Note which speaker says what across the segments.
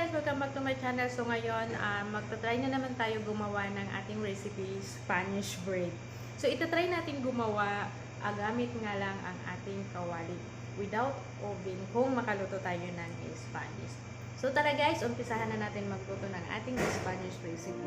Speaker 1: guys! Welcome back to my channel. So ngayon, magta-try na naman tayo gumawa ng ating recipe, Spanish bread. So itatry natin gumawa, gamit nga lang ang ating kawali without oven kung makaluto tayo ng Spanish. So tara guys, umpisahan na natin magluto ng ating Spanish recipe.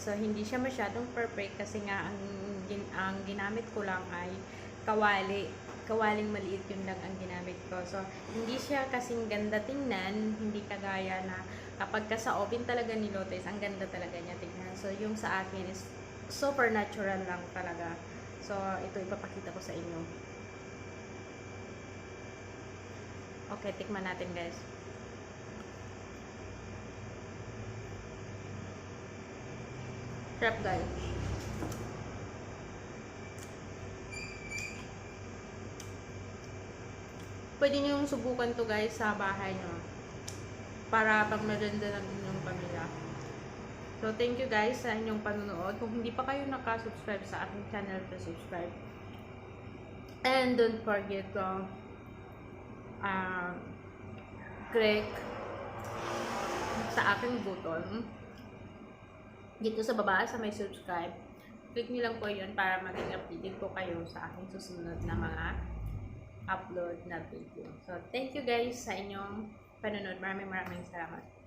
Speaker 1: So, hindi siya masyadong perfect kasi nga ang ginamit ko lang ay kawali. Kawaling maliit yun lang ang ginamit ko. So, hindi siya kasing ganda tingnan, hindi kagaya na kapag ka sa oven talaga niluto is ang ganda talaga niya tingnan. So, yung sa akin is super natural lang talaga. So, ito ipapakita ko sa inyo. Okay, tikman natin guys. Sarap guys. Pwede nyo subukan to guys sa bahay nyo. Para pag maganda ng inyong pamilya. So thank you guys sa inyong panonood. Kung hindi pa kayo nakasubscribe sa aking channel, to subscribe. And don't forget to click sa aking button dito sa baba sa may subscribe. Click nyo lang po yun para maging updated po kayo sa aking susunod na mga upload na video. So, thank you guys sa inyong panonood. Maraming salamat.